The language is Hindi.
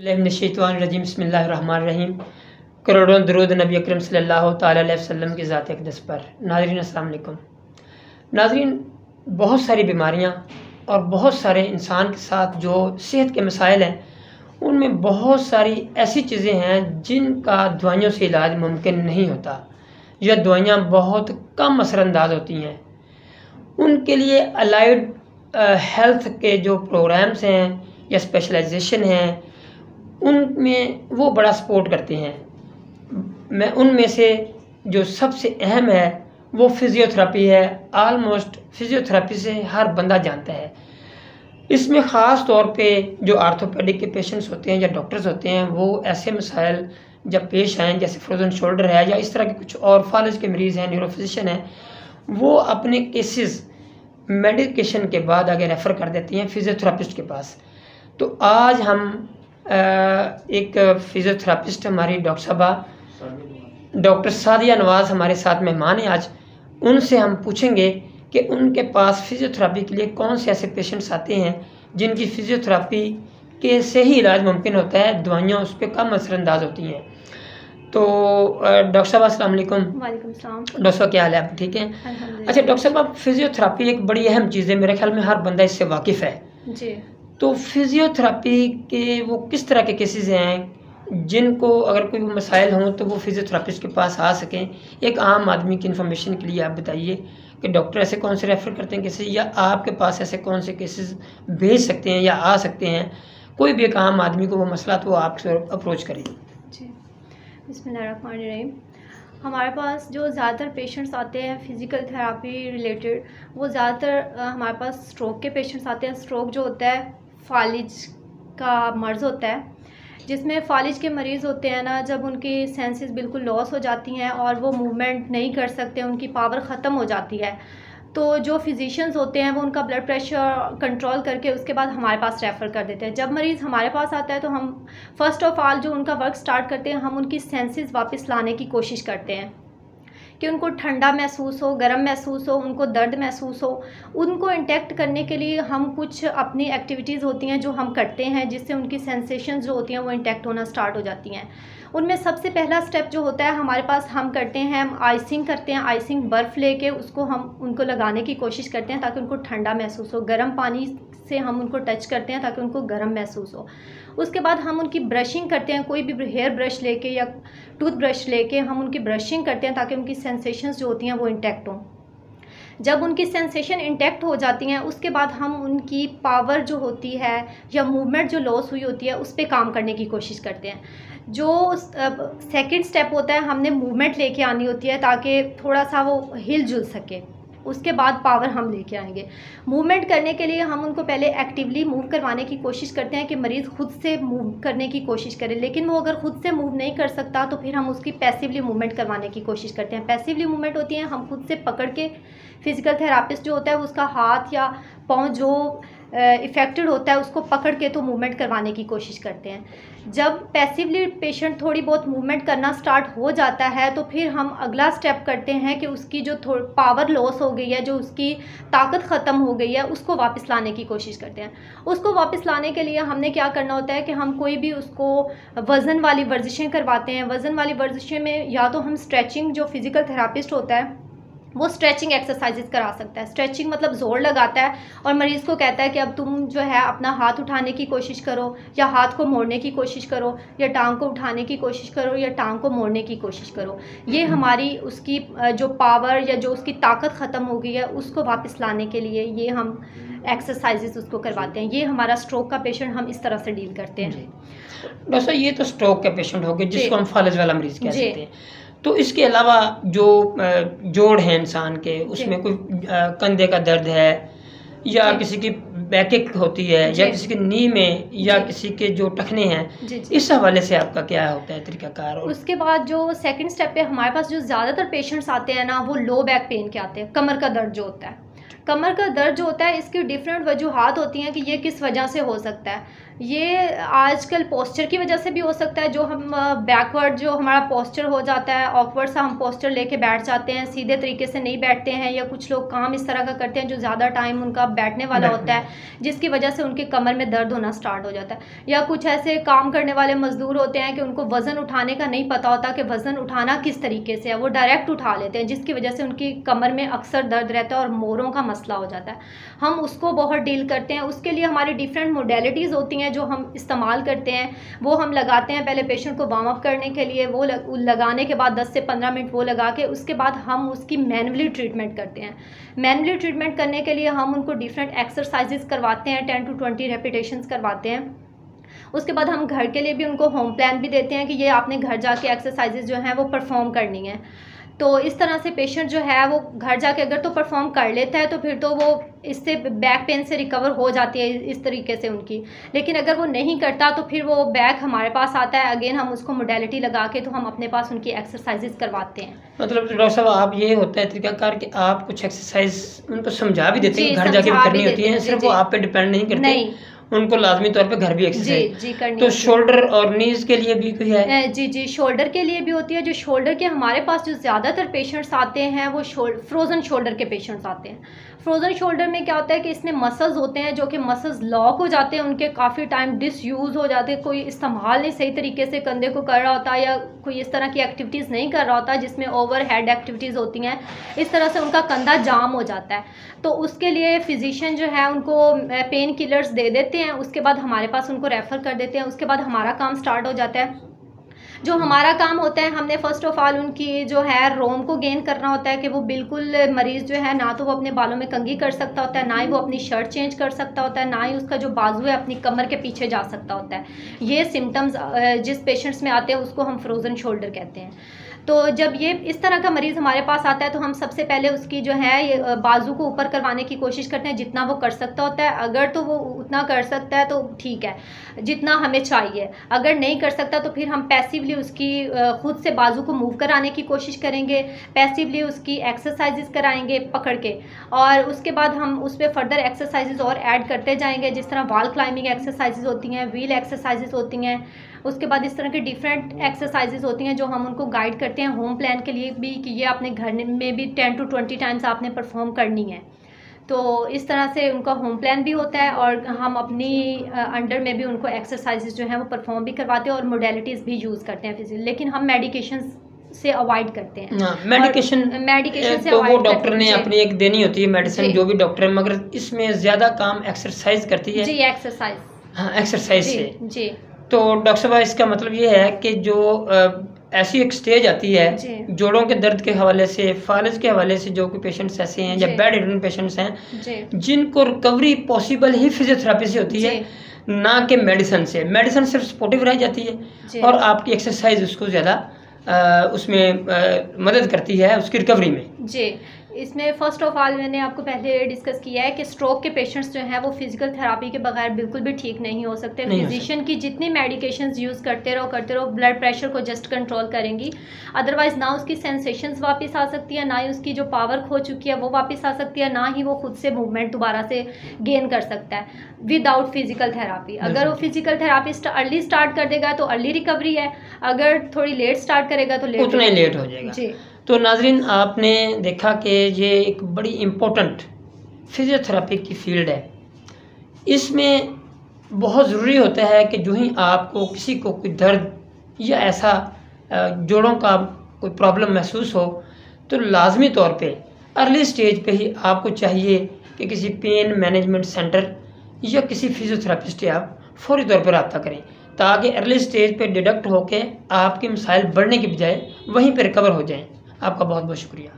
रजीम बिस्मिल्लाहिर्रहमानिर्रहीम। करोड़ों दरूद नबी अकरम सल्लल्लाहु तआला अलैहि वसल्लम की ज़ात अक़दस पर। नाज़रीन अस्सलाम वालेकुम। नाज़रीन, बहुत सारी बीमारियां और बहुत सारे इंसान के साथ जो सेहत के मसाइल हैं, उनमें बहुत सारी ऐसी चीज़ें हैं जिनका दवाइयों से इलाज मुमकिन नहीं होता या दवाइयाँ बहुत कम असरअंदाज होती हैं। उनके लिए अलाइड हेल्थ के जो प्रोग्राम्स हैं या स्पेशलाइजेशन हैं, उनमें वो बड़ा सपोर्ट करते हैं। मैं उनमें से जो सबसे अहम है वो फिज़ियोथेरेपी है। आलमोस्ट फिज़ियोथेरेपी से हर बंदा जानता है। इसमें ख़ास तौर पे जो आर्थोपेडिक के पेशेंट्स होते हैं या डॉक्टर्स होते हैं, वो ऐसे मसाइल जब पेश आएँ, जैसे फ्रोज़न शोल्डर है या इस तरह के कुछ और फालिज के मरीज़ हैं, न्यूरोफिजिशियन हैं, वो अपने केसेस मेडिकेशन के बाद आगे रेफ़र कर देती हैं फिज़ियोथेरेपिस्ट के पास। तो आज हम एक फिज़ियोथेरेपिस्ट हमारी डॉक्टर सादिया नवाज़ हमारे साथ मेहमान हैं आज। उनसे हम पूछेंगे कि उनके पास फिज़ियोथेरेपी के लिए कौन से ऐसे पेशेंट्स आते हैं जिनकी फिज़ियोथेरेपी के से ही इलाज मुमकिन होता है, दवाइयाँ उस पर कम असरअंदाज होती हैं। तो डॉक्टर साहब अस्सलाम वालेकुम। वालेकुम सलाम। डॉक्टर साहब क्या हाल है, आप ठीक हैं? अच्छा डॉक्टर साहब, आप फिज़ियोथेरेपी एक बड़ी अहम चीज़ है, मेरे ख्याल में हर बंदा इससे वाकिफ़ है जी। तो फिज़ियोथेरेपी के वो किस तरह के केसेस हैं जिनको अगर कोई मसाइल हों तो वो फिज़ियोथेरेपिस्ट के पास आ सकें? एक आम आदमी की इन्फॉर्मेशन के लिए आप बताइए कि डॉक्टर ऐसे कौन से रेफ़र करते हैं केसेस, या आपके पास ऐसे कौन से केसेस भेज सकते हैं या आ सकते हैं? कोई भी एक आम आदमी को वो मसला तो आपसे अप्रोच करें। जी, बिस्मिल्लाहिर्रहमानिर्रहीम। हमारे पास जो ज़्यादातर पेशेंट्स आते हैं फ़िज़िकल थेरेपी रिलेटेड, वो ज़्यादातर हमारे पास स्ट्रोक के पेशेंट्स आते हैं। स्ट्रोक जो होता है फालिज का मर्ज़ होता है, जिसमें फालिज के मरीज़ होते हैं ना, जब उनकी सेंसेस बिल्कुल लॉस हो जाती हैं और वो मूवमेंट नहीं कर सकते, उनकी पावर ख़त्म हो जाती है, तो जो फिजिशियंस होते हैं वो उनका ब्लड प्रेशर कंट्रोल करके उसके बाद हमारे पास रेफ़र कर देते हैं। जब मरीज़ हमारे पास आता है तो हम फ़र्स्ट ऑफ़ ऑल जो उनका वर्क स्टार्ट करते हैं, हम उनकी सेंसेस वापस लाने की कोशिश करते हैं कि उनको ठंडा महसूस हो, गर्म महसूस हो, उनको दर्द महसूस हो। उनको इंटैक्ट करने के लिए हम कुछ अपनी एक्टिविटीज़ होती हैं जो हम करते हैं, जिससे उनकी सेंसेशंस जो होती हैं वो इंटैक्ट होना स्टार्ट हो जाती हैं। उनमें सबसे पहला स्टेप जो होता है हमारे पास, हम करते हैं, हम आइसिंग करते हैं। आइसिंग बर्फ़ लेके उसको हम उनको लगाने की कोशिश करते हैं ताकि उनको ठंडा महसूस हो। गर्म पानी से हम उनको टच करते हैं ताकि उनको गर्म महसूस हो। उसके बाद हम उनकी ब्रशिंग करते हैं, कोई भी हेयर ब्रश लेके या टूथ ब्रश लेके हम उनकी ब्रशिंग करते हैं ताकि उनकी सेंसेशंस जो होती हैं वो इंटैक्ट हों। जब उनकी सेंसेशन इंटैक्ट हो जाती हैं, उसके बाद हम उनकी पावर जो होती है या मूवमेंट जो लॉस हुई होती है उस पे काम करने की कोशिश करते हैं। जो सेकंड स्टेप होता है, हमने मूवमेंट लेके आनी होती है ताकि थोड़ा सा वो हिल जुल सके। उसके बाद पावर हम लेके आएंगे। मूवमेंट करने के लिए हम उनको पहले एक्टिवली मूव करवाने की कोशिश करते हैं कि मरीज़ खुद से मूव करने की कोशिश करे, लेकिन वो अगर खुद से मूव नहीं कर सकता तो फिर हम उसकी पैसिवली मूवमेंट करवाने की कोशिश करते हैं। पैसिवली मूवमेंट होती है, हम खुद से पकड़ के, फिज़िकल थेरापिस्ट जो होता है उसका हाथ या पाँव जो इफ़ेक्टेड होता है उसको पकड़ के तो मूवमेंट करवाने की कोशिश करते हैं। जब पैसिवली पेशेंट थोड़ी बहुत मूवमेंट करना स्टार्ट हो जाता है तो फिर हम अगला स्टेप करते हैं कि उसकी जो पावर लॉस हो गई है, जो उसकी ताकत ख़त्म हो गई है, उसको वापस लाने की कोशिश करते हैं। उसको वापस लाने के लिए हमने क्या करना होता है कि हम कोई भी उसको वज़न वाली वर्जिशें करवाते हैं। वज़न वाली वर्जिशें में या तो हम स्ट्रेचिंग, जो फिज़िकल थेरापिस्ट होता है वो स्ट्रेचिंग एक्सरसाइजेस करा सकता है। स्ट्रेचिंग मतलब ज़ोर लगाता है और मरीज़ को कहता है कि अब तुम जो है अपना हाथ उठाने की कोशिश करो, या हाथ को मोड़ने की कोशिश करो, या टांग को उठाने की कोशिश करो, या टांग को मोड़ने की कोशिश करो। ये हमारी उसकी जो पावर या जो उसकी ताकत ख़त्म हो गई है उसको वापस लाने के लिए ये हम एक्सरसाइजेस उसको करवाते हैं। ये हमारा स्ट्रोक का पेशेंट हम इस तरह से डील करते हैं। डॉक्टर, ये तो स्ट्रोक का पेशेंट हो गया जिसको हम फालिज वाला मरीज़ कह सकते हैं। तो इसके अलावा जो जोड़ हैं इंसान के, उसमें कोई कंधे का दर्द है या किसी की बैकेक होती है या किसी की नी में या किसी के जो टखने हैं, इस हवाले से आपका क्या होता है तरीकाकार? और उसके बाद जो सेकंड स्टेप पे हमारे पास जो ज़्यादातर पेशेंट्स आते हैं ना, वो लो बैक पेन के आते हैं। कमर का दर्द जो होता है, कमर का दर्द जो होता है, इसकी डिफरेंट वजूहात होती हैं कि ये किस वजह से हो सकता है। ये आजकल पोस्चर की वजह से भी हो सकता है, जो हम बैकवर्ड जो हमारा पोस्चर हो जाता है, ऑकवर्ड सा हम पोस्चर लेके बैठ जाते हैं, सीधे तरीके से नहीं बैठते हैं, या कुछ लोग काम इस तरह का करते हैं जो ज़्यादा टाइम उनका बैठने वाला होता है, जिसकी वजह से उनके कमर में दर्द होना स्टार्ट हो जाता है। या कुछ ऐसे काम करने वाले मजदूर होते हैं कि उनको वज़न उठाने का नहीं पता होता कि वज़न उठाना किस तरीके से है, वो डायरेक्ट उठा लेते हैं, जिसकी वजह से उनकी कमर में अक्सर दर्द रहता है और मोरों का मसला हो जाता है। हम उसको बहुत डील करते हैं। उसके लिए हमारी डिफरेंट मोडेलिटीज़ होती हैं जो हम इस्तेमाल करते हैं। वो हम लगाते हैं पहले पेशेंट को वार्म अप करने के लिए, वो लगाने के बाद 10 से 15 मिनट वो लगा के उसके बाद हम उसकी मैनुअली ट्रीटमेंट करते हैं। मैनुअली ट्रीटमेंट करने के लिए हम उनको डिफरेंट एक्सरसाइजेस करवाते हैं, 10 to 20 रेपिटेशंस करवाते हैं। उसके बाद हम घर के लिए भी उनको होम प्लान भी देते हैं कि ये आपने घर जाके एक्सरसाइजेज जो हैं वो परफॉर्म करनी है। तो इस तरह से पेशेंट जो है वो घर जाके अगर तो परफॉर्म कर लेता है तो फिर तो वो इससे बैक पेन से रिकवर हो जाती है इस तरीके से उनकी। लेकिन अगर वो नहीं करता तो फिर वो बैक हमारे पास आता है, अगेन हम उसको मोडेलिटी लगा के तो हम अपने पास उनकी एक्सरसाइजेज करवाते हैं। मतलब डॉक्टर साहब आप ये होता है तरीकाकार कि आप कुछ एक्सरसाइज उनको समझा भी देते हैं, घर जाके भी करनी होती है, सिर्फ वो आप पे डिपेंड नहीं करते, उनको लाजमी तौर पे घर भी एक्सरसाइज जी करनी। तो शोल्डर और नीज के लिए भी कोई है? जी शोल्डर के लिए भी होती है। जो शोल्डर के हमारे पास जो ज़्यादातर पेशेंट्स आते हैं वो फ्रोज़न शोल्डर के पेशेंट्स आते हैं। फ्रोज़न शोल्डर में क्या होता है कि इसमें मसल्स होते हैं जो कि मसल्स लॉक हो जाते हैं, उनके काफ़ी टाइम डिसयूज़ हो जाते हैं, कोई इस्तेमाल नहीं सही तरीके से कंधे को कर रहा होता, या कोई इस तरह की एक्टिविटीज़ नहीं कर रहा होता जिसमें ओवर हेड एक्टिविटीज़ होती हैं, इस तरह से उनका कंधा जाम हो जाता है। तो उसके लिए फिजिशियन जो है उनको पेन किलर्स दे देते हैं, उसके बाद हमारे पास उनको रेफ़र कर देते हैं। उसके बाद हमारा काम स्टार्ट हो जाता है। जो हमारा काम होता है, हमने फ़र्स्ट ऑफ़ ऑल उनकी जो है रोम को गेन करना होता है कि वो बिल्कुल मरीज़ जो है ना तो वो अपने बालों में कंघी कर सकता होता है, ना ही वो अपनी शर्ट चेंज कर सकता होता है, ना ही उसका जो बाजू है अपनी कमर के पीछे जा सकता होता है। ये सिम्टम्स जिस पेशेंट्स में आते हैं उसको हम फ्रोज़न शोल्डर कहते हैं। तो जब ये इस तरह का मरीज़ हमारे पास आता है तो हम सबसे पहले उसकी जो है ये बाजू को ऊपर करवाने की कोशिश करते हैं जितना वो कर सकता होता है। अगर तो वो उतना कर सकता है तो ठीक है, जितना हमें चाहिए। अगर नहीं कर सकता तो फिर हम पैसिवली उसकी खुद से बाजू को मूव कराने की कोशिश करेंगे, पैसिवली उसकी एक्सरसाइजेस कराएंगे पकड़ के, और उसके बाद हम उस पर फर्दर एक्सरसाइजेस और ऐड करते जाएंगे, जिस तरह वॉल क्लाइंबिंग एक्सरसाइजेस होती हैं, व्हील एक्सरसाइजेस होती हैं। उसके बाद इस तरह के डिफरेंट एक्सरसाइजेज होती हैं जो हम उनको गाइड करते हैं होम प्लान के लिए भी कि ये अपने घर में भी 10 to 20 टाइम्स आपने परफॉर्म करनी है। तो इस तरह से उनका होम प्लान भी होता है और हम अपनी अंडर में भी उनको एक्सरसाइजेज जो हैं वो परफॉर्म भी करवाते हैं और मोडेलिटीज़ भी यूज़ करते हैं फिजिकल। लेकिन हम मेडिकेशन से अवॉइड करते हैं। मेडिकेशन से तो वो डॉक्टर ने अपनी एक देनी होती है मेडिसिन, जो भी डॉक्टर है, मगर इसमें ज़्यादा काम एक्सरसाइज करती है। जी एक्सरसाइज, हाँ एक्सरसाइज से। जी तो डॉक्टर साहब इसका मतलब ये है कि जो ऐसी एक स्टेज आती है जोड़ों के दर्द के हवाले से, फालिज के हवाले से, जो कि पेशेंट्स ऐसे हैं या बेड रिडन पेशेंट्स हैं जिनको रिकवरी पॉसिबल ही फिजियोथेरेपी से होती है, ना कि मेडिसिन से। मेडिसिन सिर्फ सपोर्टिव रह जाती है और आपकी एक्सरसाइज उसको ज़्यादा उसमें मदद करती है उसकी रिकवरी में। जी इसमें फ़र्स्ट ऑफ ऑल मैंने आपको पहले डिस्कस किया है कि स्ट्रोक के पेशेंट्स जो हैं वो फिजिकल थेरापी के बगैर बिल्कुल भी ठीक नहीं हो सकते। फिजिशियन की जितनी मेडिकेशंस यूज़ करते रहो ब्लड प्रेशर को जस्ट कंट्रोल करेंगी, अदरवाइज़ ना उसकी सेंसेशंस वापस आ सकती है, ना ही उसकी जो पावर खो चुकी है वो वापस आ सकती है, ना ही वो खुद से मूवमेंट दोबारा से गेन कर सकता है विदाउट फिजिकल थेरापी। अगर वो फिजिकल थेरापी अर्ली स्टार्ट कर देगा तो अर्ली रिकवरी है, अगर थोड़ी लेट स्टार्ट करेगा तो उतना ही लेट हो जाएगा। जी तो नाजरीन आपने देखा कि ये एक बड़ी इम्पोर्टेंट फिजियोथेरेपी की फील्ड है। इसमें बहुत ज़रूरी होता है कि जो ही आपको किसी को कोई दर्द या ऐसा जोड़ों का कोई प्रॉब्लम महसूस हो तो लाजमी तौर पे अर्ली स्टेज पे ही आपको चाहिए कि किसी पेन मैनेजमेंट सेंटर या किसी फिजियोथेरेपिस्ट से आप फौरी तौर पर रब्ता करें, ताकि अर्ली स्टेज पे डिडक्ट होकर आपके मसाइल बढ़ने के बजाय वहीं पर रिकवर हो जाएं। आपका बहुत बहुत शुक्रिया।